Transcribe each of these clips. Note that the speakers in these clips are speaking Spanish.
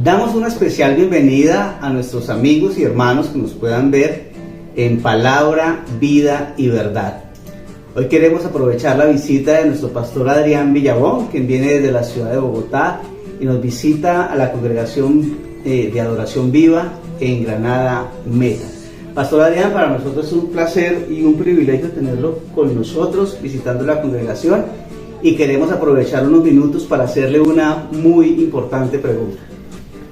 Damos una especial bienvenida a nuestros amigos y hermanos que nos puedan ver en Palabra, Vida y Verdad. Hoy queremos aprovechar la visita de nuestro pastor Adrián Villabón, quien viene desde la ciudad de Bogotá y nos visita a la congregación de Adoración Viva en Granada Meta. Pastor Adrián, para nosotros es un placer y un privilegio tenerlo con nosotros visitando la congregación y queremos aprovechar unos minutos para hacerle una muy importante pregunta.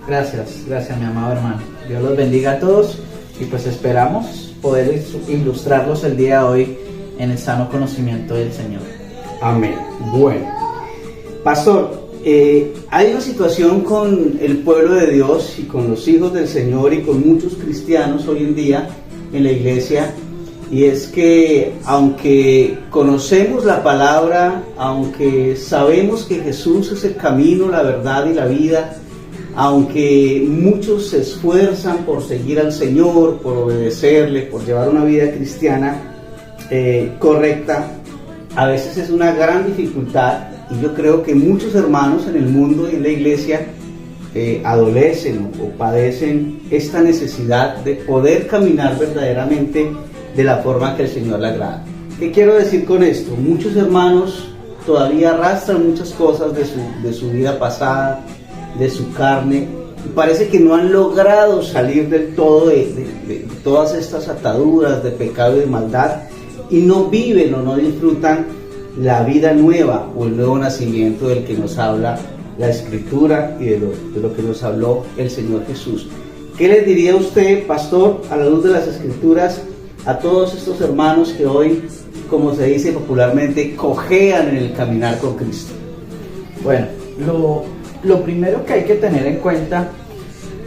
Gracias mi amado hermano. Dios los bendiga a todos y pues esperamos poder ilustrarlos el día de hoy en el sano conocimiento del Señor. Amén. Bueno, pastor, hay una situación con el pueblo de Dios y con los hijos del Señor y con muchos cristianos hoy en día en la iglesia, y es que aunque conocemos la palabra, aunque sabemos que Jesús es el camino, la verdad y la vida, aunque muchos se esfuerzan por seguir al Señor, por obedecerle, por llevar una vida cristiana correcta, a veces es una gran dificultad, y yo creo que muchos hermanos en el mundo y en la iglesia adolecen o padecen esta necesidad de poder caminar verdaderamente de la forma que el Señor le agrada. ¿Qué quiero decir con esto? Muchos hermanos todavía arrastran muchas cosas de su vida pasada, de su carne, y parece que no han logrado salir del todo de todas estas ataduras de pecado y de maldad, y no viven o no disfrutan la vida nueva o el nuevo nacimiento del que nos habla la Escritura y de lo que nos habló el Señor Jesús. ¿Qué les diría usted, pastor, a la luz de las Escrituras, a todos estos hermanos que hoy, como se dice popularmente, cojean en el caminar con Cristo? Bueno, lo primero que hay que tener en cuenta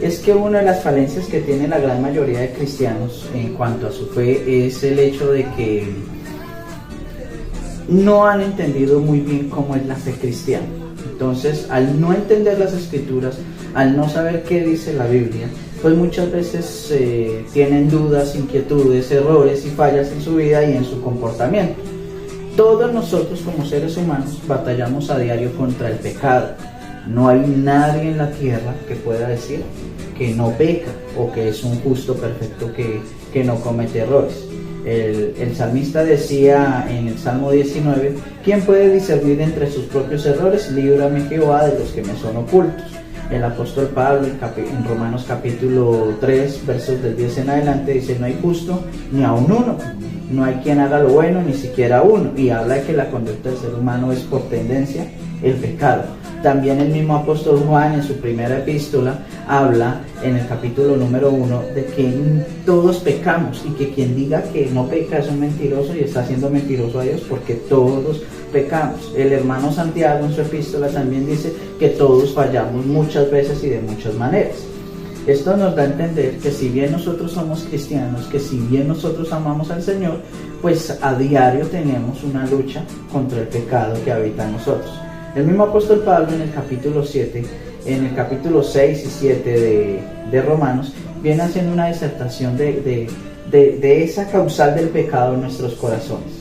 es que una de las falencias que tiene la gran mayoría de cristianos en cuanto a su fe es el hecho de que no han entendido muy bien cómo es la fe cristiana. Entonces, al no entender las Escrituras, al no saber qué dice la Biblia, pues muchas veces tienen dudas, inquietudes, errores y fallas en su vida y en su comportamiento. Todos nosotros como seres humanos batallamos a diario contra el pecado. No hay nadie en la tierra que pueda decir que no peca o que es un justo perfecto que no comete errores. El salmista decía en el Salmo 19: ¿quién puede discernir entre sus propios errores? Líbrame, Jehová, de los que me son ocultos. El apóstol Pablo en Romanos capítulo 3, versos del 10 en adelante, dice: no hay justo ni aun uno, no hay quien haga lo bueno, ni siquiera uno, y habla de que la conducta del ser humano es por tendencia el pecado. También el mismo apóstol Juan en su primera epístola habla en el capítulo número 1 de que todos pecamos, y que quien diga que no peca es un mentiroso y está siendo mentiroso a Dios, porque todos pecamos. El hermano Santiago en su epístola también dice que todos fallamos muchas veces y de muchas maneras. Esto nos da a entender que si bien nosotros somos cristianos, que si bien nosotros amamos al Señor, pues a diario tenemos una lucha contra el pecado que habita en nosotros. El mismo apóstol Pablo en el capítulo 7, en el capítulo 6 y 7 de Romanos, viene haciendo una disertación de esa causal del pecado en nuestros corazones,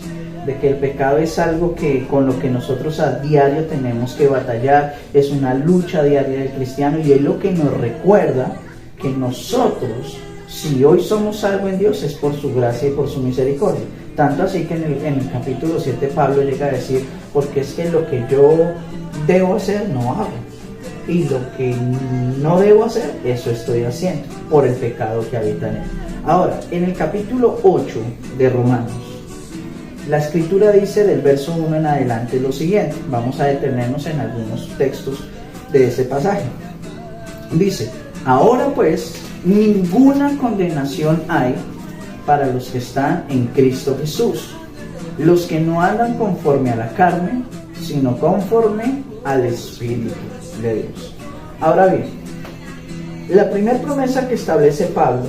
de que el pecado es algo con lo que nosotros a diario tenemos que batallar, es una lucha diaria del cristiano, y es lo que nos recuerda que nosotros, si hoy somos salvos en Dios, es por su gracia y por su misericordia. Tanto así que en el capítulo 7 Pablo llega a decir: porque es que lo que yo debo hacer no hago, y lo que no debo hacer, eso estoy haciendo, por el pecado que habita en él. Ahora, en el capítulo 8 de Romanos, la Escritura dice del verso 1 en adelante lo siguiente. Vamos a detenernos en algunos textos de ese pasaje. Dice: ahora pues, ninguna condenación hay para los que están en Cristo Jesús, los que no andan conforme a la carne, sino conforme al Espíritu de Dios. Ahora bien, la primera promesa que establece Pablo,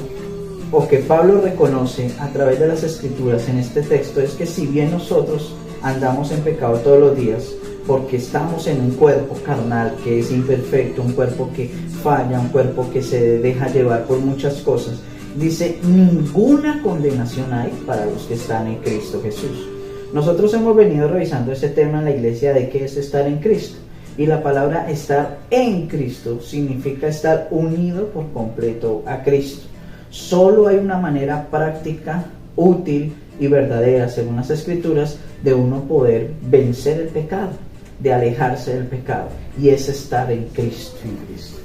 o que Pablo reconoce a través de las Escrituras en este texto, es que si bien nosotros andamos en pecado todos los días, porque estamos en un cuerpo carnal que es imperfecto, un cuerpo que falla, un cuerpo que se deja llevar por muchas cosas, dice: ninguna condenación hay para los que están en Cristo Jesús. Nosotros hemos venido revisando este tema en la iglesia de qué es estar en Cristo, Y la palabra estar en Cristo significa estar unido por completo a Cristo. Solo hay una manera práctica, útil y verdadera, según las Escrituras, de uno poder vencer el pecado, de alejarse del pecado, y es estar en Cristo.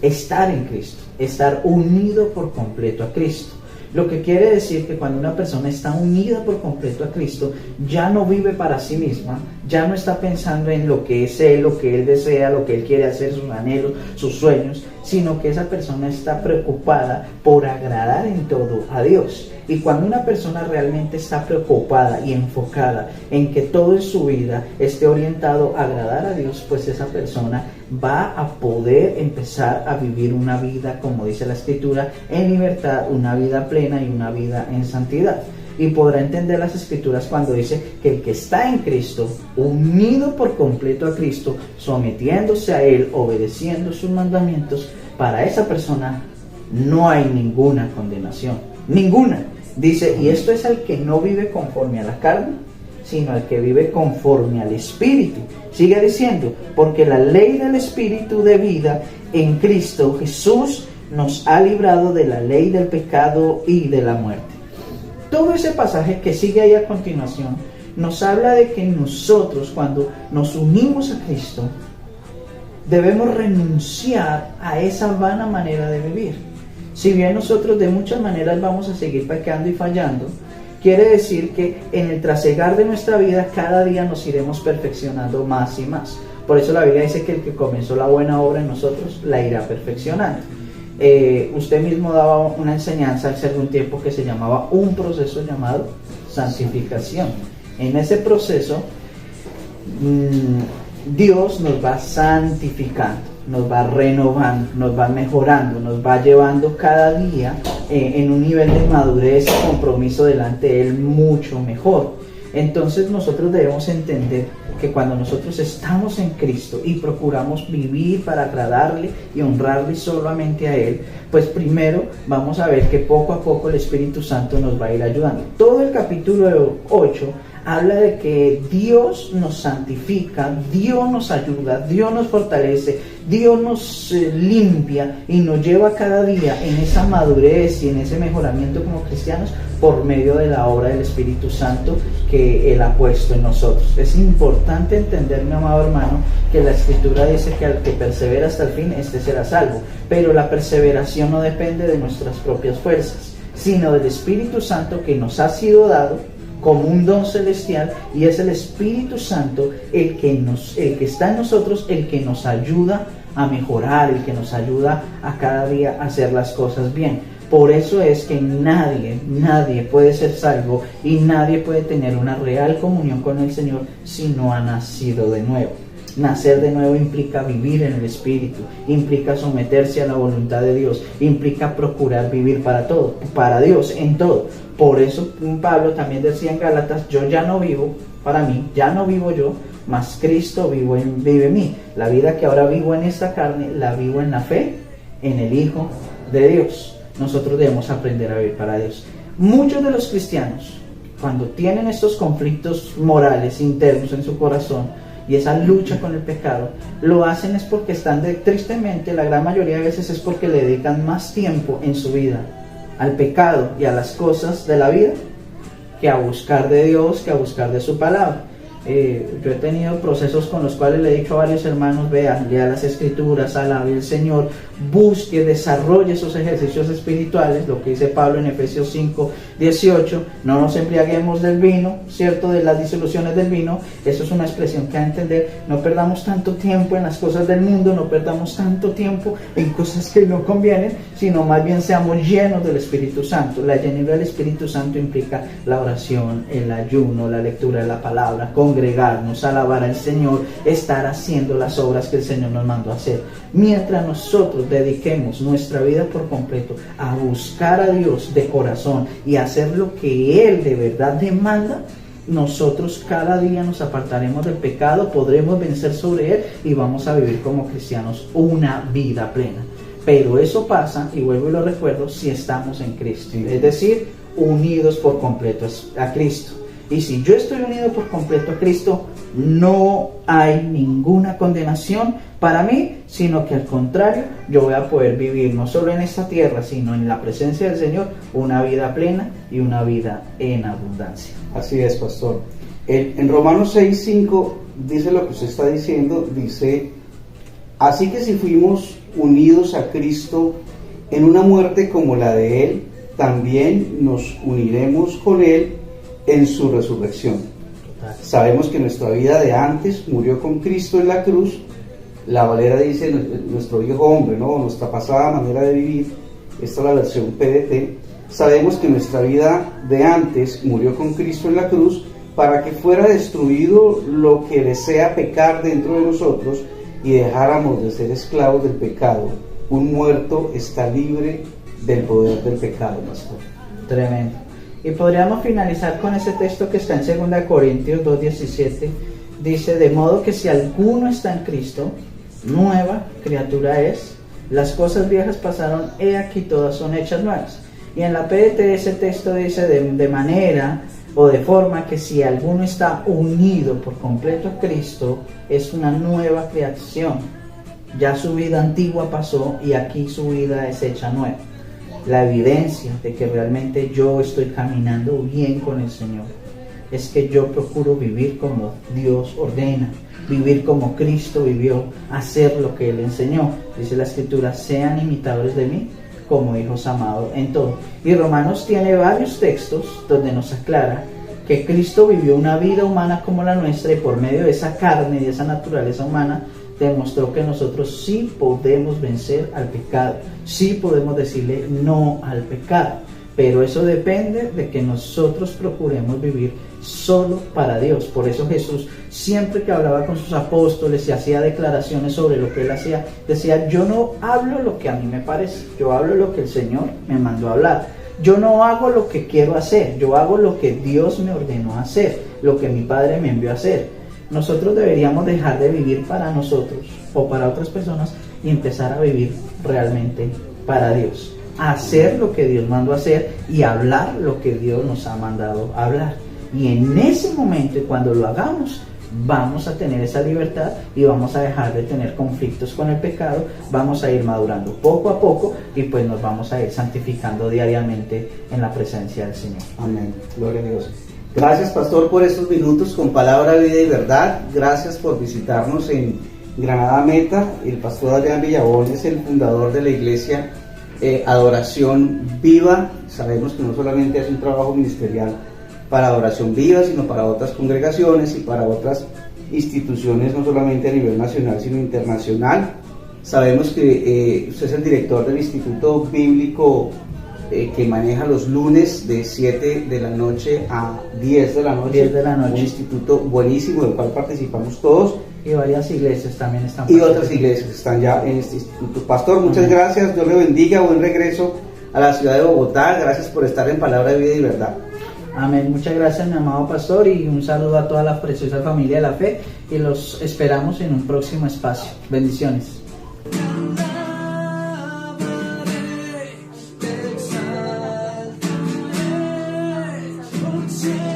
Estar en Cristo, estar unido por completo a Cristo. Lo que quiere decir que cuando una persona está unida por completo a Cristo, ya no vive para sí misma, ya no está pensando en lo que es Él, lo que Él desea, lo que Él quiere hacer, sus anhelos, sus sueños, sino que esa persona está preocupada por agradar en todo a Dios. Y cuando una persona realmente está preocupada y enfocada en que todo en su vida esté orientado a agradar a Dios, pues esa persona va a poder empezar a vivir una vida, como dice la Escritura, en libertad, una vida plena y una vida en santidad. Y podrá entender las Escrituras cuando dice que el que está en Cristo, unido por completo a Cristo, sometiéndose a Él, obedeciendo sus mandamientos, para esa persona no hay ninguna condenación, ninguna. Dice, y esto es al que no vive conforme a la carne, sino al que vive conforme al Espíritu. Sigue diciendo, porque la ley del Espíritu de vida en Cristo Jesús nos ha librado de la ley del pecado y de la muerte. Todo ese pasaje que sigue ahí a continuación nos habla de que nosotros, cuando nos unimos a Cristo, debemos renunciar a esa vana manera de vivir. Si bien nosotros de muchas maneras vamos a seguir pecando y fallando, quiere decir que en el trasegar de nuestra vida cada día nos iremos perfeccionando más y más. Por eso la Biblia dice que el que comenzó la buena obra en nosotros la irá perfeccionando. Usted mismo daba una enseñanza hace algún tiempo que se llamaba un proceso llamado santificación. En ese proceso Dios nos va santificando, nos va renovando, nos va mejorando, nos va llevando cada día en un nivel de madurez y compromiso delante de Él mucho mejor. Entonces nosotros debemos entender que cuando nosotros estamos en Cristo y procuramos vivir para agradarle y honrarle solamente a Él, pues primero vamos a ver que poco a poco el Espíritu Santo nos va a ir ayudando. Todo el capítulo 8 habla de que Dios nos santifica, Dios nos ayuda, Dios nos fortalece, Dios nos limpia y nos lleva cada día en esa madurez y en ese mejoramiento como cristianos por medio de la obra del Espíritu Santo que Él ha puesto en nosotros. Es importante entender, mi amado hermano, que la Escritura dice que al que persevera hasta el fin, este será salvo. Pero la perseveración no depende de nuestras propias fuerzas, sino del Espíritu Santo que nos ha sido dado como un don celestial, y es el Espíritu Santo el que está en nosotros, el que nos ayuda a mejorar, el que nos ayuda a cada día a hacer las cosas bien. Por eso es que nadie puede ser salvo y nadie puede tener una real comunión con el Señor si no ha nacido de nuevo. Nacer de nuevo implica vivir en el Espíritu, implica someterse a la voluntad de Dios, implica procurar vivir para Dios en todo. Por eso Pablo también decía en Gálatas, yo ya no vivo para mí, ya no vivo yo, mas Cristo vive en mí. La vida que ahora vivo en esta carne, la vivo en la fe, en el Hijo de Dios. Nosotros debemos aprender a vivir para Dios. Muchos de los cristianos, cuando tienen estos conflictos morales internos en su corazón y esa lucha con el pecado, lo hacen es porque tristemente, la gran mayoría de veces es porque le dedican más tiempo en su vida al pecado y a las cosas de la vida que a buscar de Dios, que a buscar de su palabra. Yo he tenido procesos con los cuales le he dicho a varios hermanos, vean, lea las Escrituras, alabe al Señor, busque, desarrolle esos ejercicios espirituales, lo que dice Pablo en Efesios 5:18, no nos embriaguemos del vino, ¿cierto?, de las disoluciones del vino. Eso es una expresión que hay que entender. No perdamos tanto tiempo en las cosas del mundo, no perdamos tanto tiempo en cosas que no convienen, sino más bien seamos llenos del Espíritu Santo. La llenura del Espíritu Santo implica la oración, el ayuno, la lectura de la palabra, congregarnos, alabar al Señor, estar haciendo las obras que el Señor nos mandó a hacer. Mientras nosotros dediquemos nuestra vida por completo a buscar a Dios de corazón y a hacer lo que Él de verdad demanda, nosotros cada día nos apartaremos del pecado, podremos vencer sobre él y vamos a vivir como cristianos una vida plena. Pero eso pasa, y vuelvo y lo recuerdo, si estamos en Cristo, es decir, unidos por completo a Cristo. Y si yo estoy unido por completo a Cristo, no hay ninguna condenación para mí, sino que al contrario, yo voy a poder vivir no solo en esta tierra, sino en la presencia del Señor, una vida plena y una vida en abundancia. Así es, pastor. En Romanos 6:5 dice lo que usted está diciendo, dice: así que si fuimos unidos a Cristo en una muerte como la de Él, también nos uniremos con Él en su resurrección. Sabemos que nuestra vida de antes murió con Cristo en la cruz. La Valera dice nuestro viejo hombre, ¿no? Nuestra pasada manera de vivir. Esta es la versión PDT. Sabemos que nuestra vida de antes murió con Cristo en la cruz para que fuera destruido lo que desea pecar dentro de nosotros y dejáramos de ser esclavos del pecado. Un muerto está libre del poder del pecado, pastor. Tremendo. Y podríamos finalizar con ese texto que está en 2 Corintios 2:17. Dice: de modo que si alguno está en Cristo, nueva criatura es. Las cosas viejas pasaron, he aquí todas son hechas nuevas. Y en la PDT ese texto dice de manera o de forma que si alguno está unido por completo a Cristo, es una nueva creación. Ya su vida antigua pasó y aquí su vida es hecha nueva. La evidencia de que realmente yo estoy caminando bien con el Señor es que yo procuro vivir como Dios ordena, vivir como Cristo vivió, hacer lo que Él enseñó. Dice la Escritura: sean imitadores de mí como hijos amados en todo. Y Romanos tiene varios textos donde nos aclara que Cristo vivió una vida humana como la nuestra y por medio de esa carne y de esa naturaleza humana demostró que nosotros sí podemos vencer al pecado, sí podemos decirle no al pecado, pero eso depende de que nosotros procuremos vivir solo para Dios. Por eso Jesús, siempre que hablaba con sus apóstoles y hacía declaraciones sobre lo que Él hacía, decía: yo no hablo lo que a mí me parece, yo hablo lo que el Señor me mandó a hablar. Yo no hago lo que quiero hacer, yo hago lo que Dios me ordenó hacer, lo que mi Padre me envió a hacer. Nosotros deberíamos dejar de vivir para nosotros o para otras personas y empezar a vivir realmente para Dios. Hacer lo que Dios mandó a hacer y hablar lo que Dios nos ha mandado a hablar. Y en ese momento, cuando lo hagamos, vamos a tener esa libertad y vamos a dejar de tener conflictos con el pecado, vamos a ir madurando poco a poco y pues nos vamos a ir santificando diariamente en la presencia del Señor. Amén. Gloria a Dios. Gracias, pastor, por estos minutos con palabra, vida y verdad. Gracias por visitarnos en Granada Meta. El pastor Adrián Villabón es el fundador de la iglesia Adoración Viva. Sabemos que no solamente hace un trabajo ministerial para Adoración Viva, sino para otras congregaciones y para otras instituciones, no solamente a nivel nacional, sino internacional. Sabemos que usted es el director del Instituto Bíblico que maneja los lunes de 7 de la noche a 10 de la noche. 10 de la noche. Un instituto buenísimo del cual participamos todos. Y varias iglesias también están. Y otras iglesias están ya en este instituto. Pastor, muchas gracias. Dios le bendiga. Buen regreso a la ciudad de Bogotá. Gracias por estar en Palabra de Vida y Verdad. Amén. Muchas gracias, mi amado pastor, y un saludo a toda la preciosa familia de la fe. Y los esperamos en un próximo espacio. Bendiciones. Yeah.